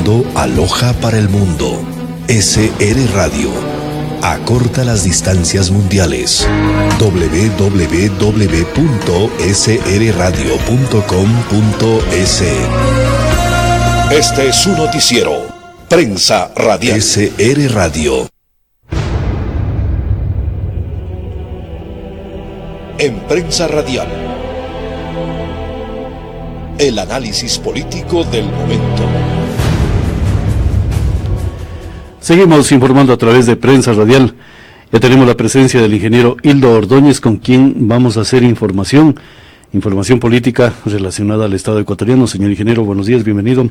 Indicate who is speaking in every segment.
Speaker 1: escuchando Aloha para el Mundo. SR Radio. Acorta las distancias mundiales. www.srradio.com.es. Este es su noticiero. Prensa Radial. SR Radio. En Prensa Radial, el análisis político del momento.
Speaker 2: Seguimos informando a través de Prensa Radial. Ya tenemos la presencia del ingeniero Hildo Ordóñez, con quien vamos a hacer información política relacionada al Estado ecuatoriano. Señor ingeniero, buenos días, bienvenido.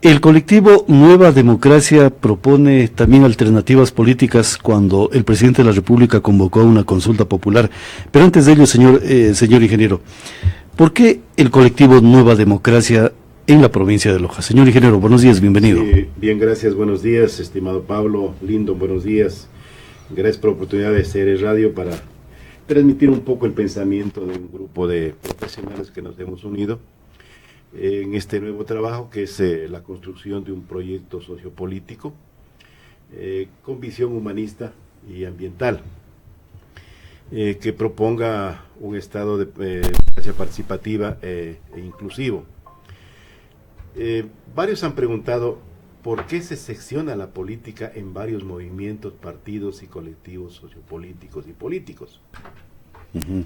Speaker 2: El colectivo Nueva Democracia propone también alternativas políticas cuando el presidente de la República convocó a una consulta popular. Pero antes de ello, señor ingeniero, ¿por qué el colectivo Nueva Democracia en la provincia de Loja? Señor ingeniero, buenos días, bienvenido.
Speaker 3: Bien, gracias, buenos días, estimado Pablo, Lindo, buenos días. Gracias por la oportunidad de SR Radio para transmitir un poco el pensamiento de un grupo de profesionales que nos hemos unido en este nuevo trabajo, que es la construcción de un proyecto sociopolítico con visión humanista y ambiental, que proponga un estado de democracia participativa e inclusivo. Varios han preguntado por qué se secciona la política en varios movimientos, partidos y colectivos sociopolíticos y políticos.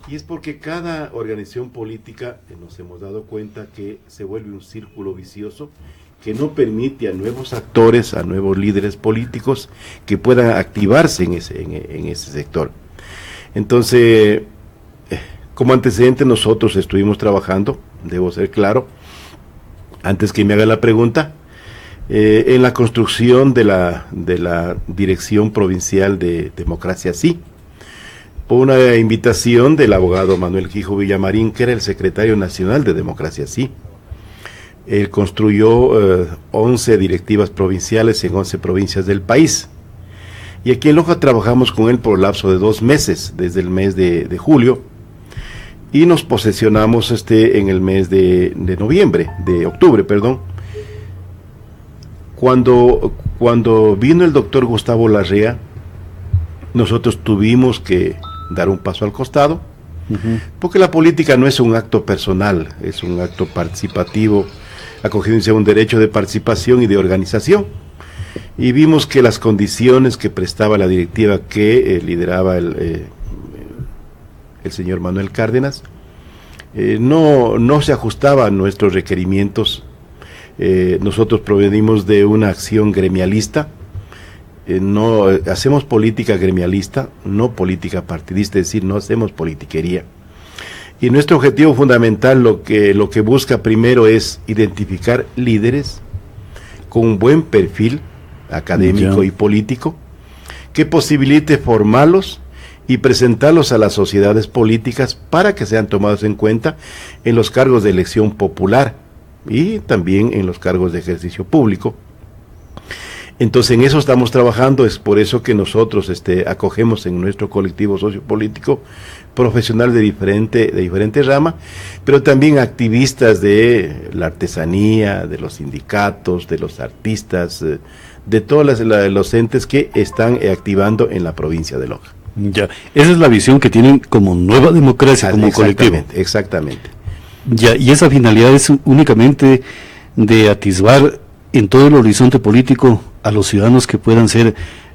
Speaker 3: Y es porque cada organización política nos hemos dado cuenta que se vuelve un círculo vicioso que no permite a nuevos actores, a nuevos líderes políticos que puedan activarse en ese sector. Entonces, como antecedente nosotros estuvimos trabajando, debo ser claro, antes que me haga la pregunta, en la construcción de la Dirección Provincial de Democracia Sí, por una invitación del abogado Manuel Quijo Villamarín, que era el secretario nacional de Democracia Sí. Él construyó 11 directivas provinciales en 11 provincias del país. Y aquí en Loja trabajamos con él por lapso de 2 meses, desde el mes de julio, y nos posesionamos en el mes de octubre. Cuando vino el doctor Gustavo Larrea, nosotros tuvimos que dar un paso al costado, porque la política no es un acto personal, es un acto participativo, acogiéndose a un derecho de participación y de organización. Y vimos que las condiciones que prestaba la directiva que lideraba el señor Manuel Cárdenas no se ajustaba a nuestros requerimientos. Nosotros provenimos de una acción gremialista. No hacemos política gremialista, no política partidista, es decir, no hacemos politiquería. Y nuestro objetivo fundamental lo que busca primero es identificar líderes con un buen perfil académico y político, que posibilite formarlos y presentarlos a las sociedades políticas para que sean tomados en cuenta en los cargos de elección popular y también en los cargos de ejercicio público. Entonces en eso estamos trabajando, es por eso que nosotros acogemos en nuestro colectivo sociopolítico profesional de diferente rama, pero también activistas de la artesanía, de los sindicatos, de los artistas, de todos los entes que están activando en la provincia de Loja.
Speaker 2: Ya, esa es la visión que tienen como Nueva Democracia, como colectivo.
Speaker 3: Exactamente.
Speaker 2: Ya, y esa finalidad es únicamente de atisbar en todo el horizonte político a los ciudadanos que puedan ser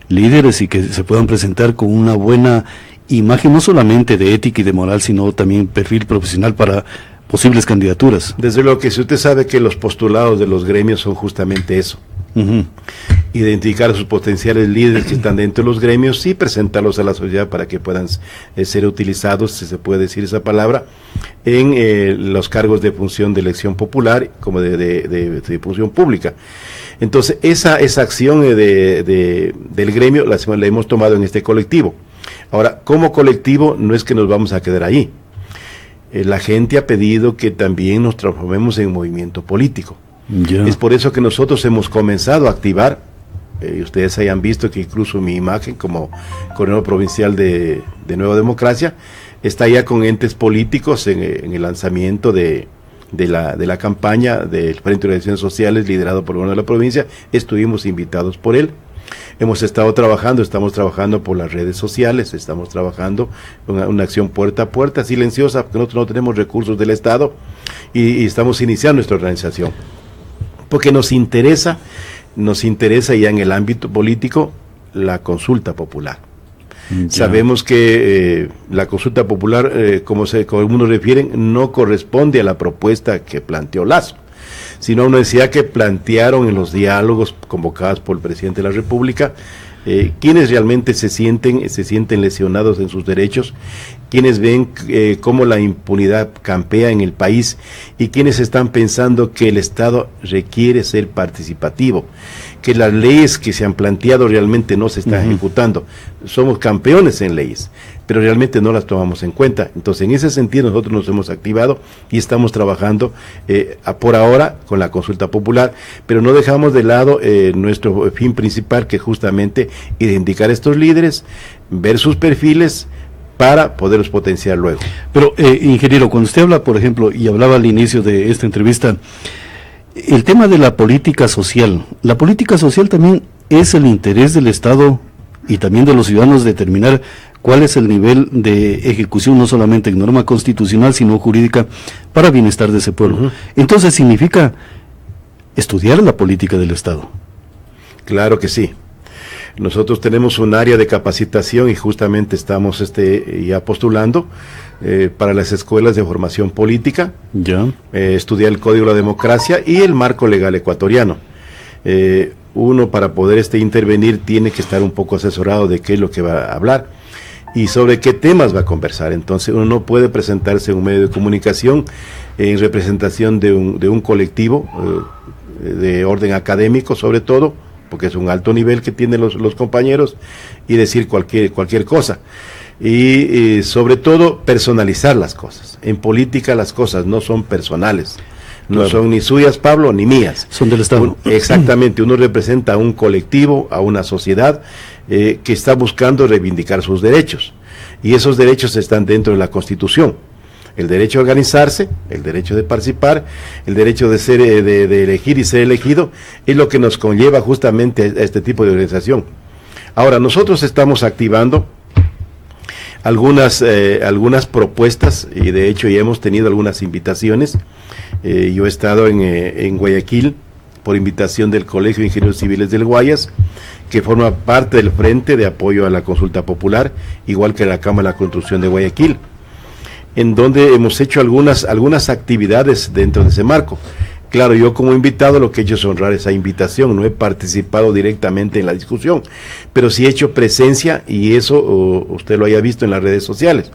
Speaker 2: líderes y que se puedan presentar con una buena imagen, no solamente de ética y de moral, sino también perfil profesional para posibles candidaturas.
Speaker 3: Desde luego que si usted sabe que los postulados de los gremios son justamente eso, identificar a sus potenciales líderes que están dentro de los gremios y presentarlos a la sociedad para que puedan ser utilizados, si se puede decir esa palabra, en los cargos de función de elección popular como de función pública. Entonces esa acción del gremio la hemos tomado en este colectivo. Ahora, como colectivo no es que nos vamos a quedar ahí. La gente ha pedido que también nos transformemos en movimiento político. Es por eso que nosotros hemos comenzado a activar, ustedes hayan visto que incluso mi imagen como coordinador provincial de Nueva Democracia está ya con entes políticos en el lanzamiento de de la campaña del Frente de Organizaciones Sociales liderado por el gobierno de la provincia, estuvimos invitados por él. Estamos trabajando por las redes sociales, estamos trabajando una acción puerta a puerta, silenciosa, porque nosotros no tenemos recursos del Estado y estamos iniciando nuestra organización. Porque nos interesa ya en el ámbito político la consulta popular. Ya. Sabemos que la consulta popular, como algunos refieren, no corresponde a la propuesta que planteó Lasso, sino a una necesidad que plantearon en los diálogos convocados por el presidente de la República, quienes realmente se sienten lesionados en sus derechos, quienes ven cómo la impunidad campea en el país y quienes están pensando que el Estado requiere ser participativo, que las leyes que se han planteado realmente no se están ejecutando. Somos campeones en leyes, pero realmente no las tomamos en cuenta. Entonces, en ese sentido, nosotros nos hemos activado y estamos trabajando por ahora con la consulta popular, pero no dejamos de lado nuestro fin principal, que es justamente identificar a estos líderes, ver sus perfiles, para poderlos potenciar luego.
Speaker 2: Pero, ingeniero, cuando usted habla, por ejemplo, y hablaba al inicio de esta entrevista, el tema de la política social también es el interés del Estado y también de los ciudadanos determinar cuál es el nivel de ejecución, no solamente en norma constitucional, sino jurídica, para bienestar de ese pueblo. Entonces, significa estudiar la política del Estado.
Speaker 3: Claro que sí. Nosotros tenemos un área de capacitación y justamente estamos ya postulando para las escuelas de formación política, estudiar el Código de la Democracia y el marco legal ecuatoriano. Uno, para poder intervenir, tiene que estar un poco asesorado de qué es lo que va a hablar y sobre qué temas va a conversar. Entonces uno no puede presentarse en un medio de comunicación en representación de un colectivo de orden académico, sobre todo, porque es un alto nivel que tienen los compañeros, y decir cualquier cosa. Y sobre todo personalizar las cosas. En política las cosas no son personales, no son ni suyas, Pablo, ni mías.
Speaker 2: Son del Estado.
Speaker 3: Exactamente, uno representa a un colectivo, a una sociedad que está buscando reivindicar sus derechos. Y esos derechos están dentro de la Constitución. El derecho a organizarse, el derecho de participar, el derecho de elegir y ser elegido, es lo que nos conlleva justamente a este tipo de organización. Ahora, nosotros estamos activando algunas propuestas, y de hecho ya hemos tenido algunas invitaciones. Yo he estado en Guayaquil por invitación del Colegio de Ingenieros Civiles del Guayas, que forma parte del Frente de Apoyo a la Consulta Popular, igual que la Cámara de la Construcción de Guayaquil, en donde hemos hecho algunas actividades dentro de ese marco. Claro, yo como invitado lo que he hecho es honrar esa invitación, no he participado directamente en la discusión, pero sí he hecho presencia, y eso usted lo haya visto en las redes sociales.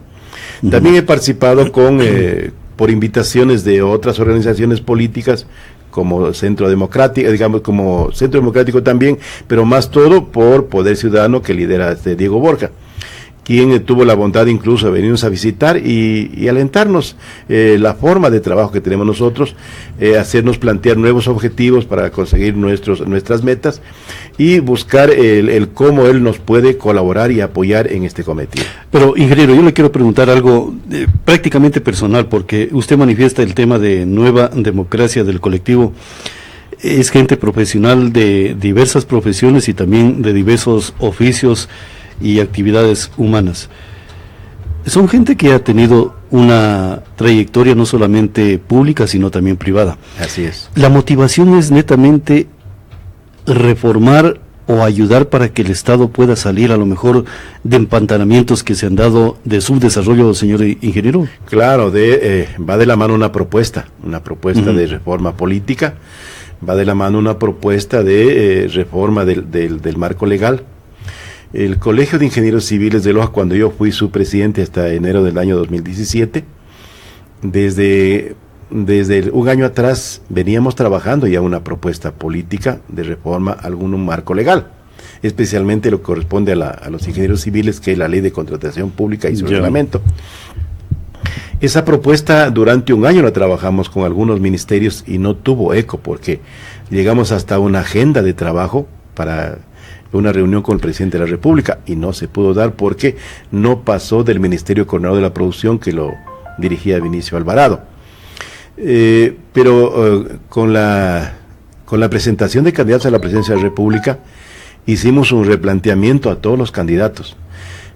Speaker 3: También he participado por invitaciones de otras organizaciones políticas, como Centro Democrático, como Centro Democrático también, pero más todo por Poder Ciudadano, que lidera Diego Borja, quien tuvo la bondad incluso de venirnos a visitar y alentarnos la forma de trabajo que tenemos nosotros, hacernos plantear nuevos objetivos para conseguir nuestras metas y buscar el cómo él nos puede colaborar y apoyar en este cometido.
Speaker 2: Pero, ingeniero, yo le quiero preguntar algo prácticamente personal, porque usted manifiesta el tema de nueva democracia del colectivo. Es gente profesional de diversas profesiones y también de diversos oficios y actividades humanas. Son gente que ha tenido una trayectoria no solamente pública, sino también privada.
Speaker 3: Así es.
Speaker 2: La motivación es netamente reformar o ayudar para que el Estado pueda salir a lo mejor de empantanamientos que se han dado de subdesarrollo, señor ingeniero.
Speaker 3: Claro, va de la mano una propuesta de reforma política, va de la mano una propuesta de reforma del marco legal. El Colegio de Ingenieros Civiles de Loja, cuando yo fui su presidente hasta enero del año 2017, desde un año atrás veníamos trabajando ya una propuesta política de reforma a algún marco legal, especialmente lo que corresponde a los ingenieros civiles, que es la Ley de Contratación Pública y su reglamento. Esa propuesta durante un año la trabajamos con algunos ministerios y no tuvo eco, porque llegamos hasta una agenda de trabajo para una reunión con el presidente de la República y no se pudo dar porque no pasó del Ministerio Coordinador de la Producción, que lo dirigía Vinicio Alvarado. Pero con la presentación de candidatos a la presidencia de la República, hicimos un replanteamiento a todos los candidatos.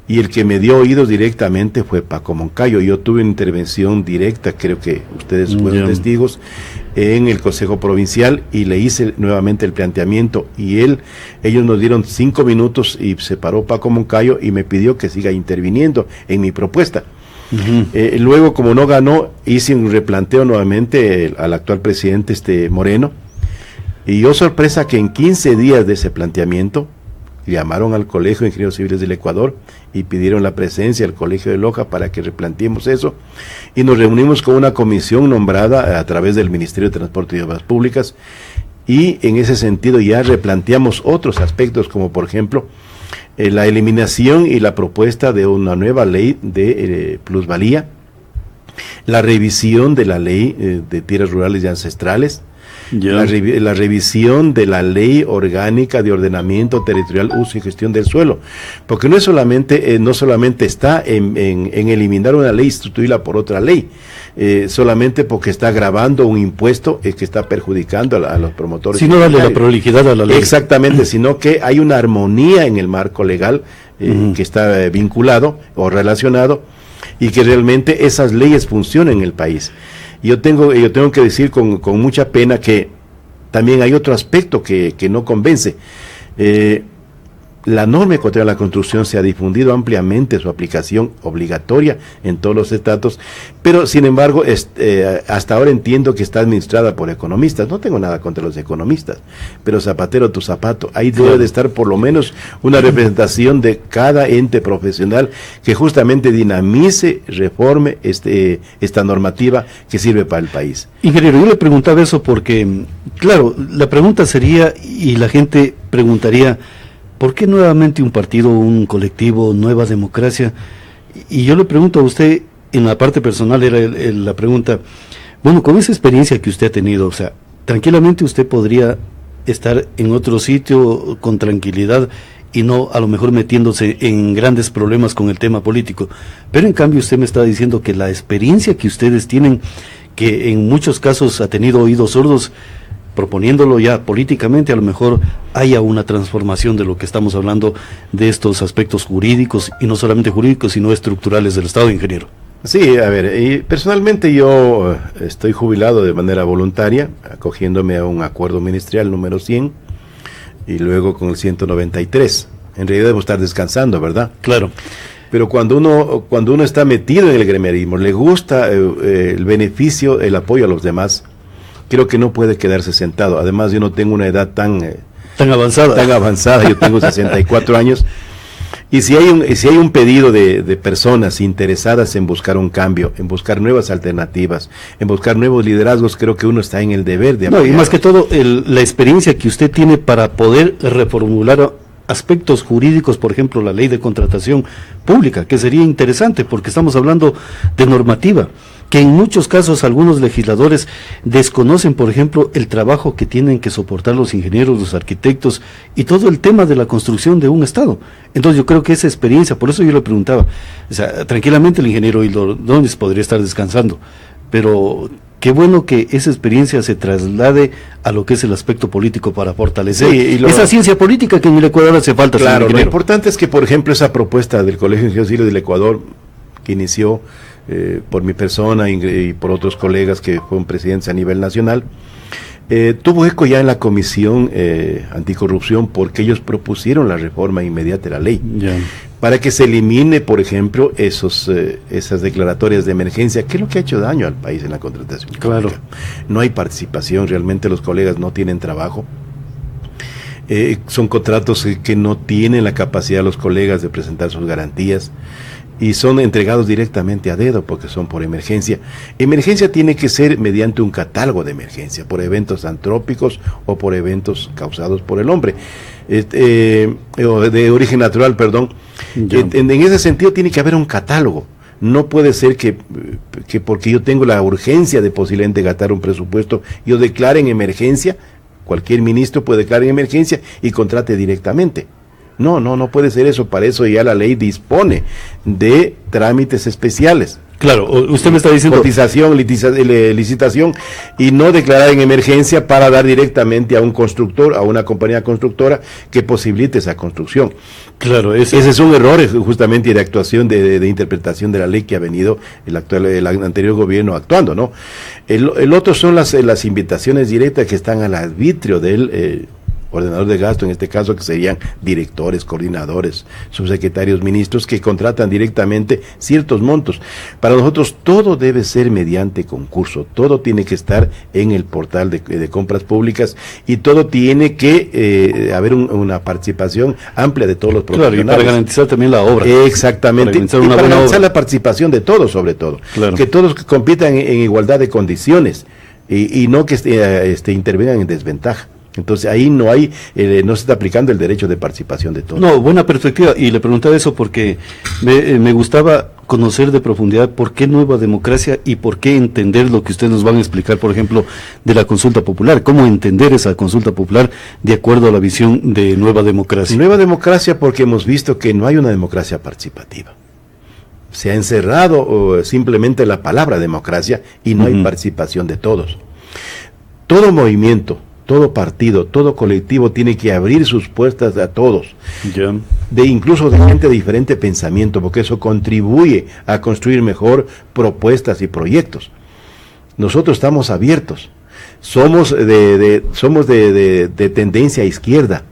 Speaker 3: Y el que me dio oídos directamente fue Paco Moncayo. Yo tuve una intervención directa, creo que ustedes fueron testigos, en el Consejo Provincial, y le hice nuevamente el planteamiento, y ellos nos dieron 5 minutos y se paró Paco Moncayo y me pidió que siga interviniendo en mi propuesta. Luego, como no ganó, hice un replanteo nuevamente al actual presidente Moreno, y yo sorpresa que en 15 días de ese planteamiento llamaron al Colegio de Ingenieros Civiles del Ecuador y pidieron la presencia del Colegio de Loja para que replanteemos eso, y nos reunimos con una comisión nombrada a través del Ministerio de Transporte y Obras Públicas, y en ese sentido ya replanteamos otros aspectos, como por ejemplo la eliminación y la propuesta de una nueva ley de plusvalía, la revisión de la ley de tierras rurales y ancestrales, la revisión de la ley orgánica de ordenamiento territorial, uso y gestión del suelo, porque no solamente está en eliminar una ley y sustituirla por otra ley, solamente porque está agravando un impuesto que está perjudicando a los promotores.
Speaker 2: Sino darle la prolijidad a la ley.
Speaker 3: Exactamente, sino que hay una armonía en el marco legal que está vinculado o relacionado, y que realmente esas leyes funcionen en el país. Yo tengo que decir con mucha pena que también hay otro aspecto que no convence. La norma ecuatoriana de la construcción se ha difundido ampliamente su aplicación obligatoria en todos los estados, pero sin embargo hasta ahora entiendo que está administrada por economistas. No tengo nada contra los economistas, pero zapatero tu zapato, ahí debe de estar por lo menos una representación de cada ente profesional que justamente dinamice, reforme esta normativa que sirve para el país.
Speaker 2: Ingeniero, yo le preguntaba eso porque, claro, la pregunta sería, y la gente preguntaría, ¿por qué nuevamente un partido, un colectivo, nueva democracia? Y yo le pregunto a usted, en la parte personal era la pregunta, bueno, con esa experiencia que usted ha tenido, o sea, tranquilamente usted podría estar en otro sitio con tranquilidad y no a lo mejor metiéndose en grandes problemas con el tema político. Pero en cambio usted me está diciendo que la experiencia que ustedes tienen, que en muchos casos ha tenido oídos sordos, proponiéndolo ya políticamente, a lo mejor haya una transformación de lo que estamos hablando de estos aspectos jurídicos, y no solamente jurídicos, sino estructurales del Estado, ingeniero.
Speaker 3: Sí, a ver, y personalmente yo estoy jubilado de manera voluntaria, acogiéndome a un acuerdo ministerial número 100, y luego con el 193. En realidad debo estar descansando, ¿verdad?
Speaker 2: Claro.
Speaker 3: Pero cuando uno está metido en el gremiarismo, le gusta el beneficio, el apoyo a los demás, creo que no puede quedarse sentado. Además, yo no tengo una edad tan avanzada, yo tengo 64 años, y si hay un pedido de personas interesadas en buscar un cambio, en buscar nuevas alternativas, en buscar nuevos liderazgos, creo que uno está en el deber de apoyar.
Speaker 2: No, y más que todo, la experiencia que usted tiene para poder reformular aspectos jurídicos, por ejemplo, la ley de contratación pública, que sería interesante, porque estamos hablando de normativa, que en muchos casos algunos legisladores desconocen, por ejemplo, el trabajo que tienen que soportar los ingenieros, los arquitectos y todo el tema de la construcción de un Estado. Entonces yo creo que esa experiencia, por eso yo le preguntaba, o sea, tranquilamente el ingeniero Hildo Ordóñez podría estar descansando, pero qué bueno que esa experiencia se traslade a lo que es el aspecto político para fortalecer esa ciencia política que en el Ecuador hace falta.
Speaker 3: Claro, lo importante es que, por ejemplo, esa propuesta del Colegio de Ingenieros Civiles del Ecuador, que inició por mi persona y por otros colegas que fueron presidentes a nivel nacional, tuvo eco ya en la Comisión Anticorrupción, porque ellos propusieron la reforma inmediata de la ley, para que se elimine, por ejemplo, esas declaratorias de emergencia, que es lo que ha hecho daño al país en la contratación pública.
Speaker 2: Claro.
Speaker 3: No hay participación, realmente los colegas no tienen trabajo. Son contratos que no tienen la capacidad los colegas de presentar sus garantías, y son entregados directamente a dedo porque son por emergencia. Emergencia tiene que ser mediante un catálogo de emergencia, por eventos antrópicos o por eventos causados por el hombre, o de origen natural, perdón. En ese sentido tiene que haber un catálogo. No puede ser que porque yo tengo la urgencia de posiblemente gastar un presupuesto, yo declare en emergencia. Cualquier ministro puede declarar en emergencia y contrate directamente. No puede ser eso. Para eso ya la ley dispone de trámites especiales.
Speaker 2: Claro, usted me está diciendo...
Speaker 3: Cotización, licitación, y no declarar en emergencia para dar directamente a un constructor, a una compañía constructora que posibilite esa construcción.
Speaker 2: Claro,
Speaker 3: ese son errores justamente de actuación, de interpretación de la ley que ha venido el anterior gobierno actuando, ¿no? El otro son las invitaciones directas que están al arbitrio del ordenador de gasto, en este caso, que serían directores, coordinadores, subsecretarios, ministros, que contratan directamente ciertos montos. Para nosotros todo debe ser mediante concurso, todo tiene que estar en el portal de compras públicas, y todo tiene que haber una participación amplia de todos los profesionales.
Speaker 2: Claro, y para garantizar también la obra.
Speaker 3: Exactamente, para garantizar la participación de todos, sobre todo. Claro. Que todos compitan en igualdad de condiciones, y no que intervengan en desventaja. Entonces ahí no se está aplicando el derecho de participación de todos.
Speaker 2: No, buena perspectiva, y le preguntaba eso porque me gustaba conocer de profundidad por qué Nueva Democracia y por qué entender lo que ustedes nos van a explicar, por ejemplo, de la consulta popular, cómo entender esa consulta popular de acuerdo a la visión de Nueva Democracia.
Speaker 3: Nueva Democracia porque hemos visto que no hay una democracia participativa. Se ha encerrado simplemente la palabra democracia y no hay participación de todos. Todo movimiento, todo partido, todo colectivo tiene que abrir sus puertas a todos, incluso de gente de diferente pensamiento, porque eso contribuye a construir mejor propuestas y proyectos. Nosotros estamos abiertos, somos de tendencia izquierda,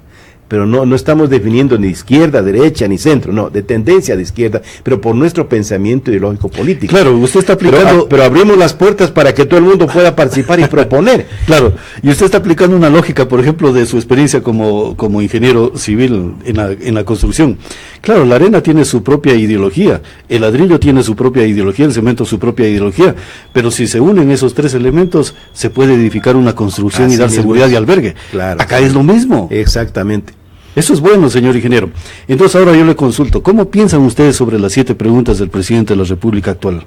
Speaker 3: pero no estamos definiendo ni izquierda, derecha, ni centro, no, de tendencia de izquierda, pero por nuestro pensamiento ideológico político.
Speaker 2: Claro, usted está aplicando...
Speaker 3: Pero abrimos las puertas para que todo el mundo pueda participar y proponer.
Speaker 2: Claro, y usted está aplicando una lógica, por ejemplo, de su experiencia como ingeniero civil en la construcción. Claro, la arena tiene su propia ideología, el ladrillo tiene su propia ideología, el cemento su propia ideología, pero si se unen esos tres elementos, se puede edificar una construcción y dar seguridad y albergue.
Speaker 3: Claro,
Speaker 2: acá es lo mismo.
Speaker 3: Exactamente.
Speaker 2: Eso es bueno, señor ingeniero. Entonces ahora yo le consulto, ¿cómo piensan ustedes sobre las 7 preguntas del presidente de la República actual?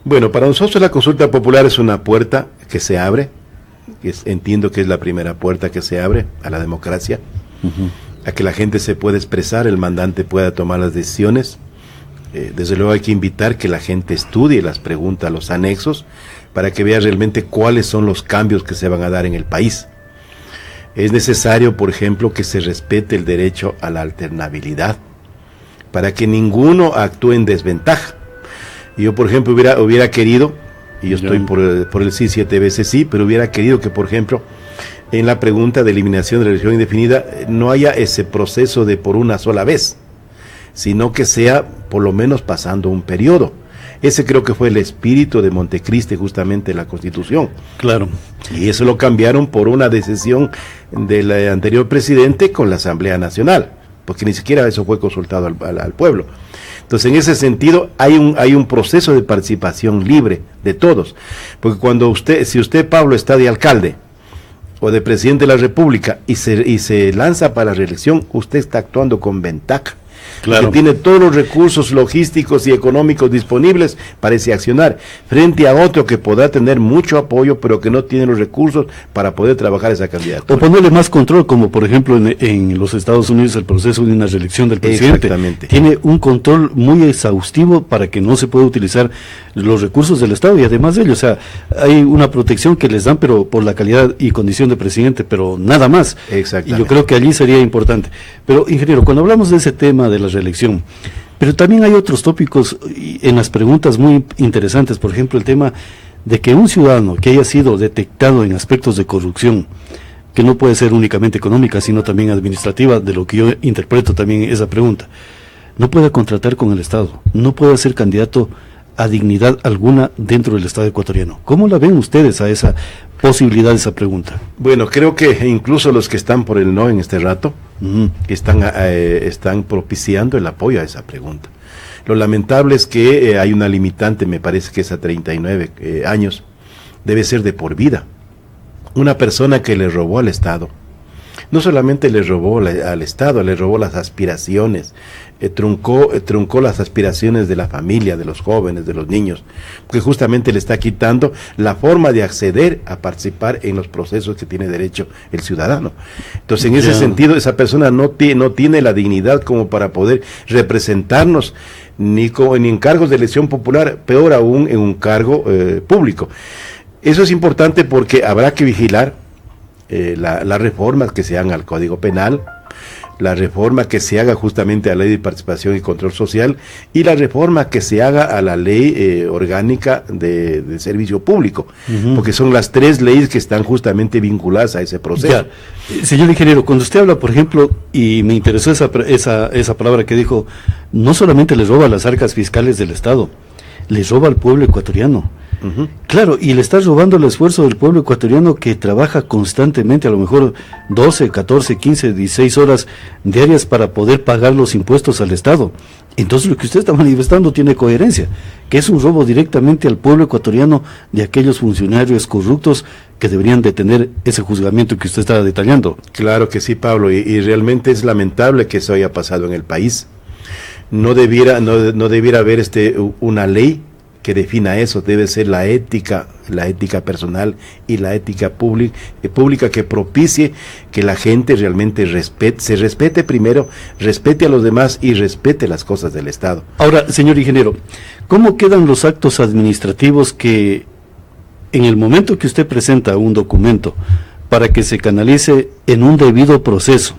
Speaker 3: Bueno, para nosotros la consulta popular es una puerta que se abre, entiendo que es la primera puerta que se abre a la democracia, a que la gente se pueda expresar, el mandante pueda tomar las decisiones. Desde luego hay que invitar que la gente estudie las preguntas, los anexos, para que vea realmente cuáles son los cambios que se van a dar en el país. Es necesario, por ejemplo, que se respete el derecho a la alternabilidad, para que ninguno actúe en desventaja. Yo, por ejemplo, hubiera querido, y yo estoy por el sí 7 veces sí, pero hubiera querido que, por ejemplo, en la pregunta de eliminación de la elección indefinida, no haya ese proceso de por una sola vez, sino que sea por lo menos pasando un periodo. Ese creo que fue el espíritu de Montecristi, justamente, la Constitución.
Speaker 2: Claro.
Speaker 3: Y eso lo cambiaron por una decisión del anterior presidente con la Asamblea Nacional, porque ni siquiera eso fue consultado al pueblo. Entonces, en ese sentido, hay un proceso de participación libre de todos, porque si usted, Pablo, está de alcalde o de presidente de la República y se lanza para la reelección, usted está actuando con ventaja. Claro. Que tiene todos los recursos logísticos y económicos disponibles para ese accionar, frente a otro que podrá tener mucho apoyo, pero que no tiene los recursos para poder trabajar esa candidatura.
Speaker 2: O ponerle más control, como por ejemplo en los Estados Unidos el proceso de una reelección del presidente.
Speaker 3: Exactamente.
Speaker 2: Tiene un control muy exhaustivo para que no se pueda utilizar los recursos del Estado, y además de ello, o sea, hay una protección que les dan, pero por la calidad y condición de presidente, pero nada más.
Speaker 3: Exactamente.
Speaker 2: Y yo creo que allí sería importante. Pero, ingeniero, cuando hablamos de ese tema de la reelección, pero también hay otros tópicos en las preguntas muy interesantes, por ejemplo, el tema de que un ciudadano que haya sido detectado en aspectos de corrupción, que no puede ser únicamente económica, sino también administrativa, de lo que yo interpreto también esa pregunta, no puede contratar con el Estado, no puede ser candidato a dignidad alguna dentro del Estado ecuatoriano. ¿Cómo la ven ustedes a esa posibilidad de esa pregunta?
Speaker 3: Bueno, creo que incluso los que están por el no en este rato, están propiciando el apoyo a esa pregunta. Lo lamentable es que hay una limitante, me parece que es a 39 años, debe ser de por vida. Una persona que le robó al Estado, no solamente le robó al Estado, le robó las aspiraciones, truncó las aspiraciones de la familia, de los jóvenes, de los niños, porque justamente le está quitando la forma de acceder a participar en los procesos que tiene derecho el ciudadano. Entonces, en ese sentido, esa persona no tiene la dignidad como para poder representarnos ni en cargos de elección popular, peor aún en un cargo público. Eso es importante porque habrá que vigilar las reformas que se hagan al Código Penal, la reforma que se haga justamente a la Ley de Participación y Control Social y la reforma que se haga a la Ley Orgánica de Servicio Público, porque son las tres leyes que están justamente vinculadas a ese proceso.
Speaker 2: Ya. Señor ingeniero, cuando usted habla, por ejemplo, y me interesó esa palabra que dijo, no solamente le roba las arcas fiscales del Estado, le roba al pueblo ecuatoriano. Claro, y le está robando el esfuerzo del pueblo ecuatoriano que trabaja constantemente, a lo mejor 12, 14, 15, 16 horas diarias para poder pagar los impuestos al Estado. Entonces lo que usted está manifestando tiene coherencia, que es un robo directamente al pueblo ecuatoriano de aquellos funcionarios corruptos que deberían de tener ese juzgamiento que usted está detallando.
Speaker 3: Claro que sí, Pablo, y realmente es lamentable que eso haya pasado en el país. No debiera haber una ley que defina eso. Debe ser la ética personal y la ética pública que propicie que la gente realmente se respete primero, respete a los demás y respete las cosas del Estado.
Speaker 2: Ahora, señor ingeniero, ¿cómo quedan los actos administrativos que en el momento que usted presenta un documento para que se canalice en un debido proceso,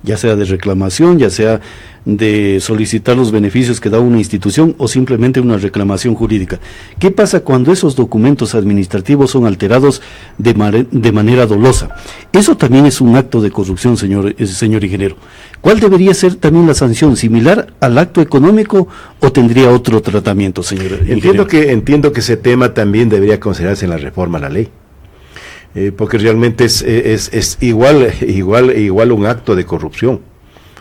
Speaker 2: ya sea de reclamación, ya sea de solicitar los beneficios que da una institución o simplemente una reclamación jurídica? ¿Qué pasa cuando esos documentos administrativos son alterados de manera dolosa? Eso también es un acto de corrupción, señor ingeniero. ¿Cuál debería ser también la sanción? ¿Similar al acto económico o tendría otro tratamiento, señor ingeniero?
Speaker 3: Entiendo que ese tema también debería considerarse en la reforma a la ley. Porque realmente es igual un acto de corrupción.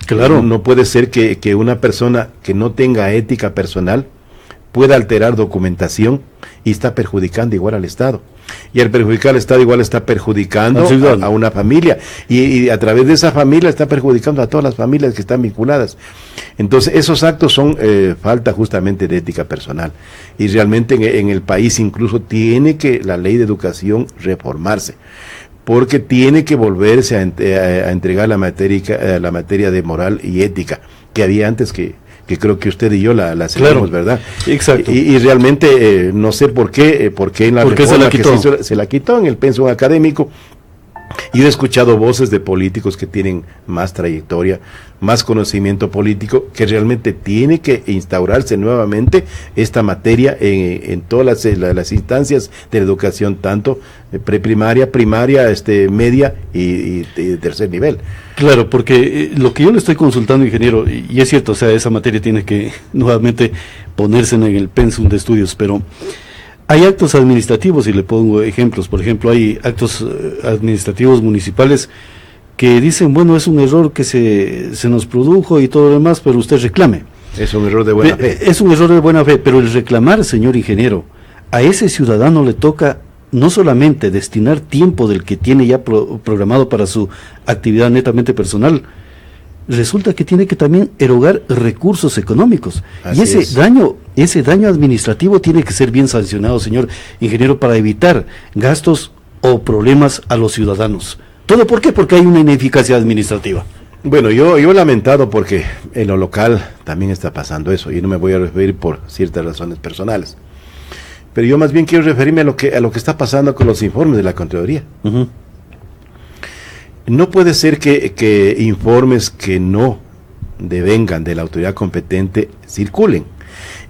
Speaker 2: Claro.
Speaker 3: No puede ser que una persona que no tenga ética personal pueda alterar documentación y está perjudicando igual al Estado. Y al perjudicar al Estado igual está perjudicando a una familia. Y a través de esa familia está perjudicando a todas las familias que están vinculadas. Entonces esos actos son falta justamente de ética personal. Y realmente en el país incluso tiene que la ley de educación reformarse, porque tiene que volverse a entregar la materia de moral y ética que había antes, que creo que usted y yo la celebramos, claro, ¿verdad?
Speaker 2: Exacto.
Speaker 3: Y realmente no sé por qué en la reforma se la quitó en el pensum académico. Yo he escuchado voces de políticos que tienen más trayectoria, más conocimiento político, que realmente tiene que instaurarse nuevamente esta materia en todas las instancias de la educación, tanto preprimaria, primaria, media y tercer nivel.
Speaker 2: Claro, porque lo que yo le estoy consultando, ingeniero, y es cierto, o sea, esa materia tiene que nuevamente ponerse en el pensum de estudios, pero hay actos administrativos, y le pongo ejemplos. Por ejemplo, hay actos administrativos municipales que dicen, bueno, es un error que se nos produjo y todo lo demás, pero usted reclame.
Speaker 3: Es un error de buena fe.
Speaker 2: Es un error de buena fe, pero el reclamar, señor ingeniero, a ese ciudadano le toca no solamente destinar tiempo del que tiene ya programado para su actividad netamente personal, resulta que tiene que también erogar recursos económicos. Así y ese daño administrativo tiene que ser bien sancionado, señor ingeniero, para evitar gastos o problemas a los ciudadanos. ¿Todo por qué? Porque hay una ineficacia administrativa.
Speaker 3: Bueno, yo he lamentado porque en lo local también está pasando eso, y no me voy a referir por ciertas razones personales. Pero yo más bien quiero referirme a lo que está pasando con los informes de la Contraloría. No puede ser que informes que no devengan de la autoridad competente circulen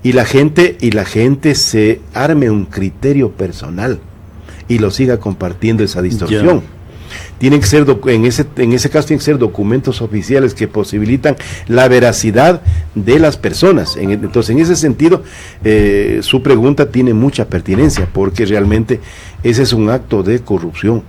Speaker 3: y la gente se arme un criterio personal y lo siga compartiendo esa distorsión. Tienen que ser en ese caso tienen que ser documentos oficiales que posibilitan la veracidad de las personas. Entonces, en ese sentido, su pregunta tiene mucha pertinencia, porque realmente ese es un acto de corrupción.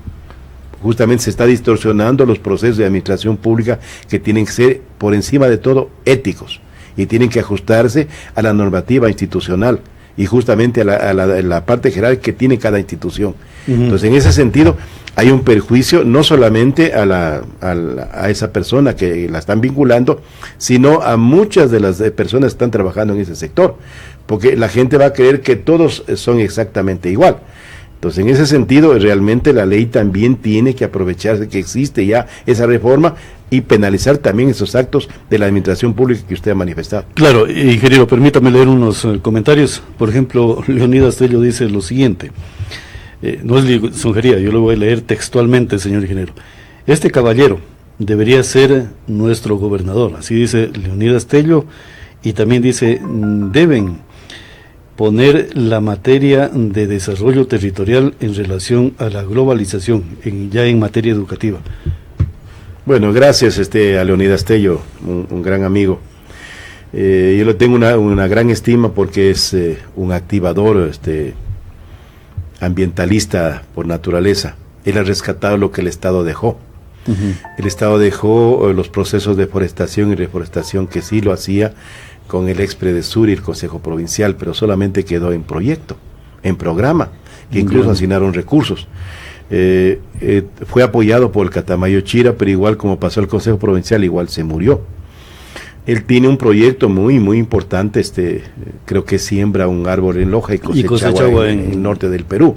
Speaker 3: Justamente se está distorsionando los procesos de administración pública, que tienen que ser, por encima de todo, éticos, y tienen que ajustarse a la normativa institucional y justamente a la parte general que tiene cada institución. Entonces, en ese sentido, hay un perjuicio no solamente a esa persona que la están vinculando, sino a muchas de las personas que están trabajando en ese sector, porque la gente va a creer que todos son exactamente igual. Entonces, en ese sentido, realmente la ley también tiene que aprovecharse que existe ya esa reforma y penalizar también esos actos de la administración pública que usted ha manifestado.
Speaker 2: Claro, ingeniero, permítame leer unos comentarios. Por ejemplo, Leonidas Tello dice lo siguiente, no es lisonjería, yo lo voy a leer textualmente, señor ingeniero. Este caballero debería ser nuestro gobernador, así dice Leonidas Tello, y también dice, deben poner la materia de desarrollo territorial en relación a la globalización, ya en materia educativa.
Speaker 3: Bueno, gracias a Leonidas Tello, un gran amigo. Yo le tengo una gran estima porque es un activador ambientalista por naturaleza. Él ha rescatado lo que el Estado dejó. Uh-huh. El Estado dejó los procesos de forestación y reforestación que sí lo hacía con el Expredesur y el Consejo Provincial, pero solamente quedó en proyecto, en programa, que incluso asignaron recursos. Fue apoyado por el Catamayo Chira, pero igual como pasó el Consejo Provincial, igual se murió. Él tiene un proyecto muy importante, creo que siembra un árbol en Loja y cosecha agua en el norte del Perú.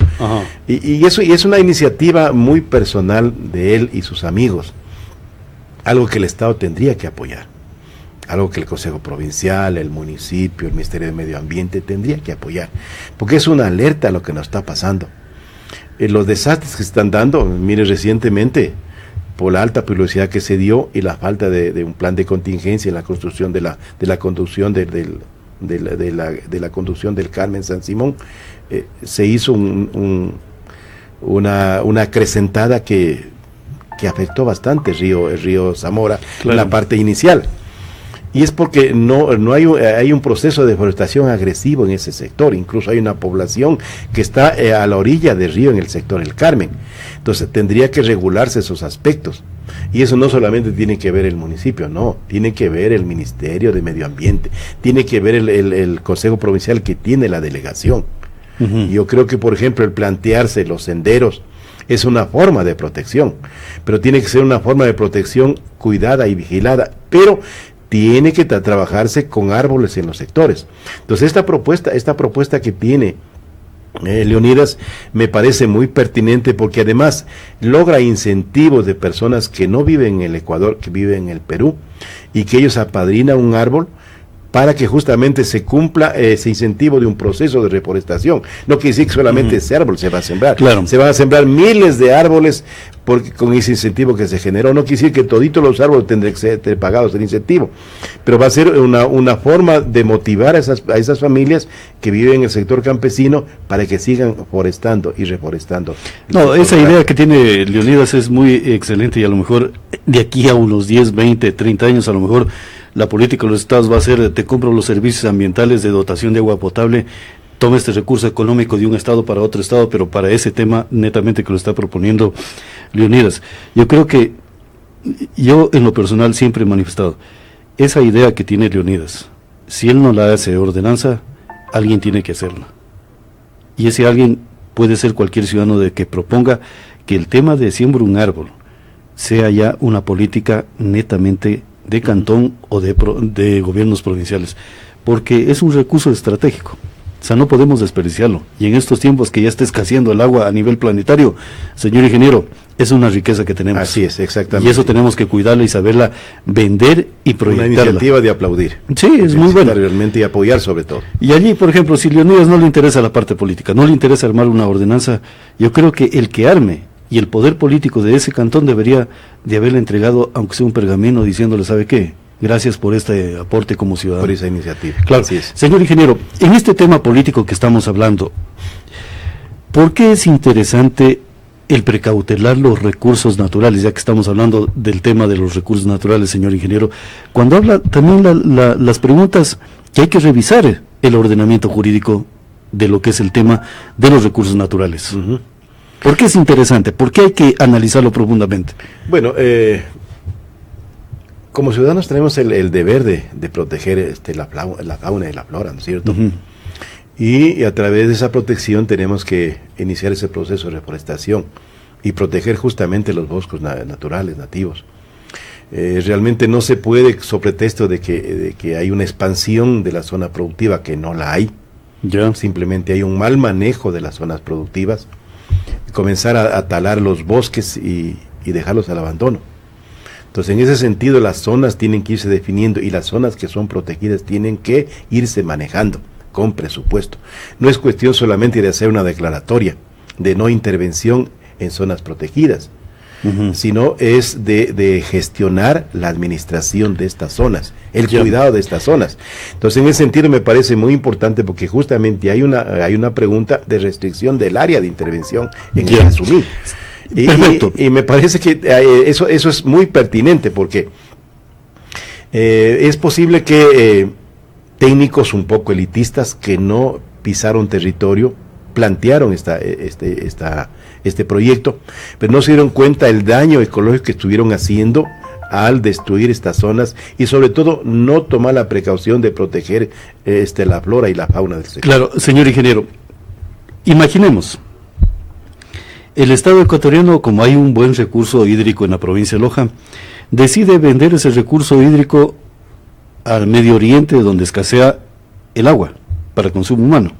Speaker 3: Y eso es una iniciativa muy personal de él y sus amigos, algo que el Estado tendría que apoyar, algo que el Consejo Provincial, el municipio, el Ministerio de Medio Ambiente tendría que apoyar, porque es una alerta a lo que nos está pasando. Los desastres que se están dando, mire, recientemente, por la alta velocidad que se dio y la falta de un plan de contingencia en la construcción de la conducción de la conducción del Carmen San Simón, se hizo una acrecentada que afectó bastante el río Zamora, claro, en la parte inicial. Y es porque hay un proceso de deforestación agresivo en ese sector. Incluso hay una población que está a la orilla del río en el sector del Carmen. Entonces tendría que regularse esos aspectos. Y eso no solamente tiene que ver el municipio, no, tiene que ver el Ministerio de Medio Ambiente, tiene que ver el Consejo Provincial que tiene la delegación. Uh-huh. Yo creo que, por ejemplo, el plantearse los senderos es una forma de protección, pero tiene que ser una forma de protección cuidada y vigilada, pero tiene que trabajarse con árboles en los sectores. Entonces esta propuesta que tiene Leonidas me parece muy pertinente, porque además logra incentivos de personas que no viven en el Ecuador, que viven en el Perú, y que ellos apadrinan un árbol para que justamente se cumpla ese incentivo de un proceso de reforestación. No quiere decir que solamente ese árbol se va a sembrar. Claro. Se van a sembrar miles de árboles con ese incentivo que se generó. No quiere decir que toditos los árboles tendrán que ser pagados el incentivo, pero va a ser una forma de motivar a esas familias que viven en el sector campesino para que sigan forestando y reforestando.
Speaker 2: No, esa idea que tiene Leonidas es muy excelente, y a lo mejor de aquí a unos 10, 20, 30 años, a lo mejor la política de los estados va a ser: te compro los servicios ambientales de dotación de agua potable, toma este recurso económico de un estado para otro estado, pero para ese tema netamente que lo está proponiendo Leonidas. Yo creo que, yo en lo personal siempre he manifestado esa idea que tiene Leonidas. Si él no la hace ordenanza, alguien tiene que hacerla. Y ese alguien puede ser cualquier ciudadano de que proponga que el tema de siembra un árbol sea ya una política netamente de cantón o de gobiernos provinciales, porque es un recurso estratégico, o sea, no podemos desperdiciarlo, y en estos tiempos que ya está escaseando el agua a nivel planetario, señor ingeniero, es una riqueza que tenemos.
Speaker 3: Así es, exactamente.
Speaker 2: Y eso tenemos que cuidarla y saberla vender y proyectarla.
Speaker 3: Una iniciativa de aplaudir.
Speaker 2: Sí, es muy buena.
Speaker 3: Realmente, y apoyar sobre todo.
Speaker 2: Y allí, por ejemplo, si Leonidas no le interesa la parte política, no le interesa armar una ordenanza, yo creo que el que arme y el poder político de ese cantón debería de haberle entregado, aunque sea un pergamino, diciéndole: ¿sabe qué? Gracias por este aporte como ciudadano.
Speaker 3: Por esa iniciativa.
Speaker 2: Claro.
Speaker 3: Así es.
Speaker 2: Señor ingeniero, en este tema político que estamos hablando, ¿por qué es interesante el precautelar los recursos naturales? Ya que estamos hablando del tema de los recursos naturales, señor ingeniero, cuando habla también las preguntas que hay que revisar el ordenamiento jurídico de lo que es el tema de los recursos naturales. Uh-huh. ¿Por qué es interesante? ¿Por qué hay que analizarlo profundamente?
Speaker 3: Bueno, como ciudadanos tenemos el deber de proteger la fauna y la flora, ¿no es cierto? Uh-huh. Y a través de esa protección tenemos que iniciar ese proceso de reforestación y proteger justamente los bosques naturales, nativos. Realmente no se puede, sobre pretexto de que hay una expansión de la zona productiva, que no la hay.
Speaker 2: Yeah.
Speaker 3: Simplemente hay un mal manejo de las zonas productivas. comenzar a talar los bosques y dejarlos al abandono. Entonces, en ese sentido, las zonas tienen que irse definiendo y las zonas que son protegidas tienen que irse manejando con presupuesto. No es cuestión solamente de hacer una declaratoria de no intervención en zonas protegidas, sino es de gestionar la administración de estas zonas, el cuidado de estas zonas. Entonces, en ese sentido me parece muy importante porque justamente hay una pregunta de restricción del área de intervención en el Asumí. Y me parece que eso es muy pertinente porque es posible que técnicos un poco elitistas que no pisaron territorio plantearon este proyecto, pero no se dieron cuenta del daño ecológico que estuvieron haciendo al destruir estas zonas y sobre todo no tomar la precaución de proteger la flora y la fauna del sector.
Speaker 2: Claro, señor ingeniero, imaginemos, el Estado ecuatoriano, como hay un buen recurso hídrico en la provincia de Loja, decide vender ese recurso hídrico al Medio Oriente, donde escasea el agua para consumo humano.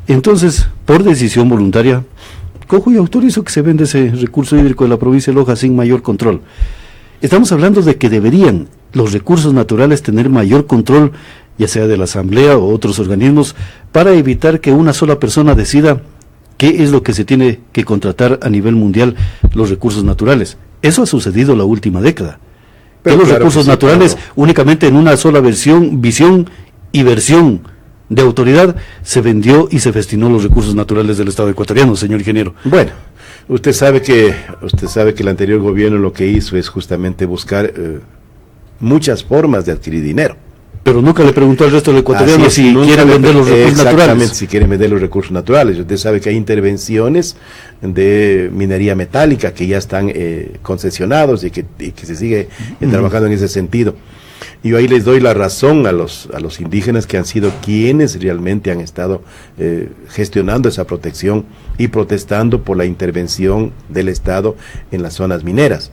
Speaker 2: Entonces, por decisión voluntaria, cojo y autorizo que se venda ese recurso hídrico de la provincia de Loja sin mayor control. Estamos hablando de que deberían los recursos naturales tener mayor control, ya sea de la Asamblea o otros organismos, para evitar que una sola persona decida qué es lo que se tiene que contratar a nivel mundial los recursos naturales. Eso ha sucedido la última década. Pero los recursos naturales únicamente en una sola visión y versión de autoridad se vendió y se festinó los recursos naturales del Estado ecuatoriano, señor ingeniero.
Speaker 3: Bueno, usted sabe que el anterior gobierno lo que hizo es justamente buscar muchas formas de adquirir dinero.
Speaker 2: Pero nunca le preguntó al resto del ecuatoriano si quieren vender los recursos naturales.
Speaker 3: Exactamente, si quieren vender los recursos naturales. Usted sabe que hay intervenciones de minería metálica que ya están concesionados y que se sigue trabajando en ese sentido. Yo ahí les doy la razón a los indígenas que han sido quienes realmente han estado gestionando esa protección y protestando por la intervención del Estado en las zonas mineras.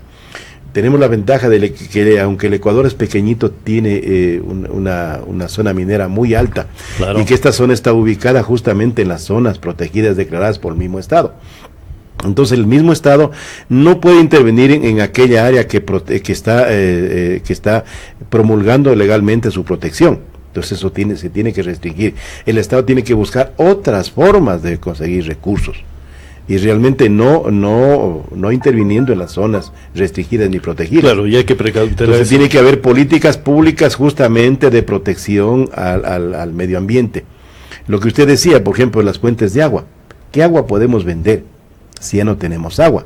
Speaker 3: Tenemos la ventaja de que aunque el Ecuador es pequeñito, tiene una zona minera muy alta, claro, y que esta zona está ubicada justamente en las zonas protegidas declaradas por el mismo Estado. Entonces el mismo Estado no puede intervenir en aquella área que está promulgando legalmente su protección. Entonces eso se tiene que restringir. El Estado tiene que buscar otras formas de conseguir recursos y realmente no interviniendo en las zonas restringidas ni protegidas.
Speaker 2: Claro, y hay que precautelar.
Speaker 3: Entonces tiene que haber políticas públicas justamente de protección al medio ambiente. Lo que usted decía, por ejemplo, las fuentes de agua. ¿Qué agua podemos vender si ya no tenemos agua?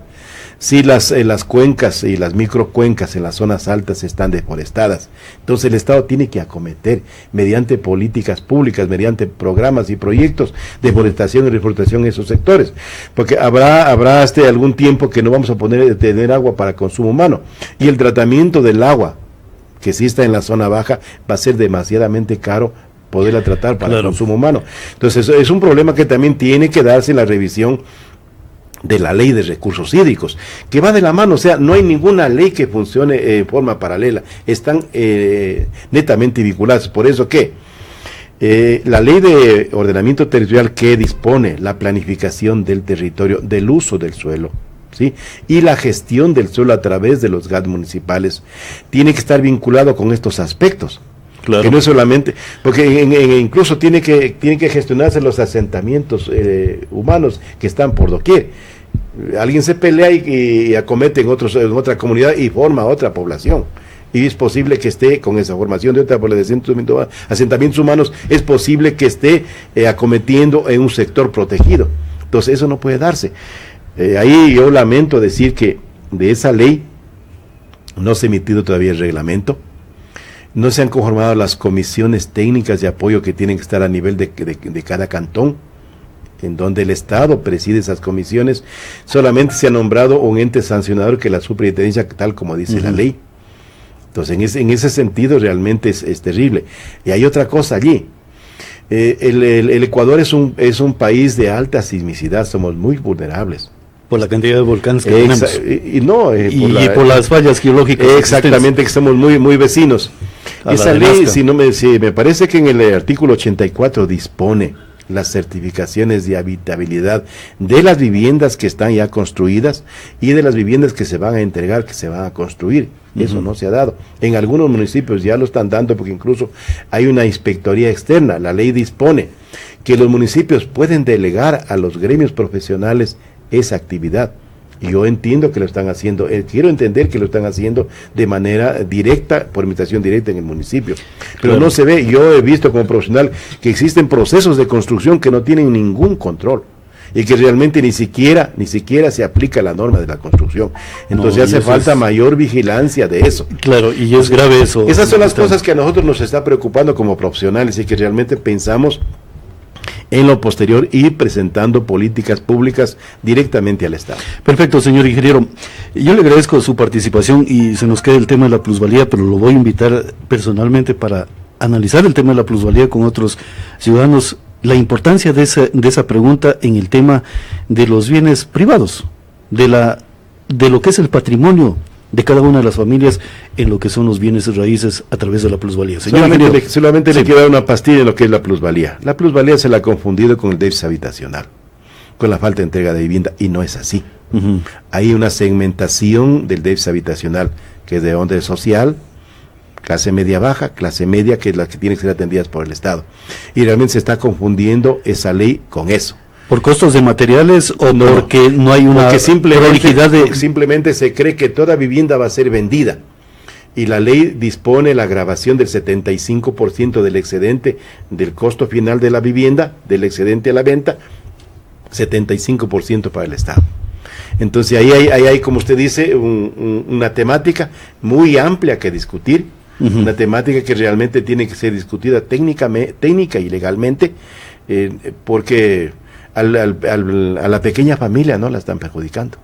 Speaker 3: Si las cuencas y las microcuencas en las zonas altas están deforestadas, entonces el Estado tiene que acometer mediante políticas públicas, mediante programas y proyectos de forestación y reforestación en esos sectores, porque habrá algún tiempo que no vamos a tener agua para consumo humano, y el tratamiento del agua que sí está en la zona baja va a ser demasiadamente caro poderla tratar para el consumo humano. Entonces es un problema que también tiene que darse en la revisión de la ley de recursos hídricos, que va de la mano. O sea, no hay ninguna ley que funcione en forma paralela, están netamente vinculadas. Por eso que la ley de ordenamiento territorial que dispone la planificación del territorio, del uso del suelo, ¿sí?, y la gestión del suelo a través de los GAD municipales, tiene que estar vinculado con estos aspectos. Claro. Que no es solamente, porque incluso tiene que gestionarse los asentamientos humanos que están por doquier. Alguien se pelea y acomete en otra comunidad y forma otra población. Y es posible que esté con esa formación de otra población de asentamientos humanos, es posible que esté acometiendo en un sector protegido. Entonces eso no puede darse. Ahí yo lamento decir que de esa ley no se ha emitido todavía el reglamento. No se han conformado las comisiones técnicas de apoyo que tienen que estar a nivel de cada cantón, en donde el Estado preside esas comisiones. Solamente se ha nombrado un ente sancionador, que es la superintendencia, tal como dice la ley. Entonces, en ese sentido realmente es terrible. Y hay otra cosa allí. El Ecuador es un país de alta sismicidad, somos muy vulnerables.
Speaker 2: Por la cantidad de volcanes que tenemos.
Speaker 3: Por
Speaker 2: las fallas geológicas.
Speaker 3: Exactamente, que somos muy, muy vecinos. Esa ley, me parece que en el artículo 84 dispone las certificaciones de habitabilidad de las viviendas que están ya construidas y de las viviendas que se van a entregar, que se van a construir. Eso no se ha dado. En algunos municipios ya lo están dando porque incluso hay una inspectoría externa. La ley dispone que los municipios pueden delegar a los gremios profesionales esa actividad. Y yo entiendo que lo están haciendo, quiero entender que lo están haciendo de manera directa, por invitación directa en el municipio. Pero no se ve, yo he visto como profesional que existen procesos de construcción que no tienen ningún control y que realmente ni siquiera se aplica la norma de la construcción. Entonces hace falta mayor vigilancia de eso.
Speaker 2: Claro, y es grave eso.
Speaker 3: Esas son las cosas que a nosotros nos está preocupando como profesionales y que realmente pensamos en lo posterior y presentando políticas públicas directamente al Estado.
Speaker 2: Perfecto, señor ingeniero. Yo le agradezco su participación y se nos queda el tema de la plusvalía, pero lo voy a invitar personalmente para analizar el tema de la plusvalía con otros ciudadanos, la importancia de esa pregunta en el tema de los bienes privados, de lo que es el patrimonio de cada una de las familias en lo que son los bienes raíces a través de la plusvalía.
Speaker 3: Solamente le quiero dar una pastilla en lo que es la plusvalía. La plusvalía se la ha confundido con el déficit habitacional, con la falta de entrega de vivienda, y no es así. Hay una segmentación del déficit habitacional que es de onda social, clase media baja, clase media, que es la que tiene que ser atendidas por el Estado. Y realmente se está confundiendo esa ley con eso.
Speaker 2: ¿Por costos de materiales o no, porque no hay una prolijidad de...?
Speaker 3: Porque simplemente se cree que toda vivienda va a ser vendida. Y la ley dispone la grabación del 75% del excedente del costo final de la vivienda, del excedente a la venta, 75% para el Estado. Entonces ahí hay, como usted dice, una temática muy amplia que discutir, una temática que realmente tiene que ser discutida técnica y legalmente, porque a la pequeña familia no la están perjudicando.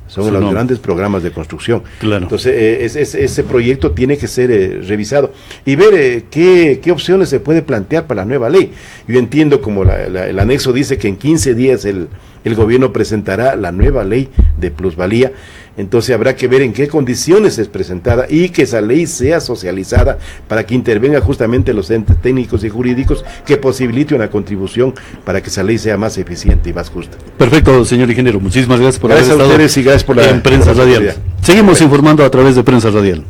Speaker 3: Son los grandes programas de construcción.
Speaker 2: Claro.
Speaker 3: Entonces, ese proyecto tiene que ser revisado y ver qué opciones se puede plantear para la nueva ley. Yo entiendo, como el anexo dice, que en 15 días el gobierno presentará la nueva ley de plusvalía. Entonces habrá que ver en qué condiciones es presentada y que esa ley sea socializada para que intervenga justamente los entes técnicos y jurídicos que posibilite una contribución para que esa ley sea más eficiente y más justa.
Speaker 2: Perfecto, señor ingeniero. Muchísimas gracias por haber estado
Speaker 3: a ustedes y gracias por la
Speaker 2: en Prensa Radial. Seguimos informando a través de Prensa Radial.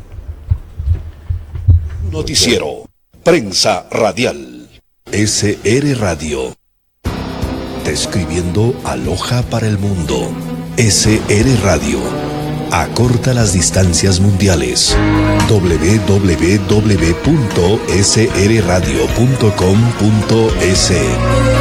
Speaker 1: Noticiero Prensa Radial. SR Radio. Describiendo Aloha para el mundo. SR Radio. Acorta las distancias mundiales. www.srradio.com.es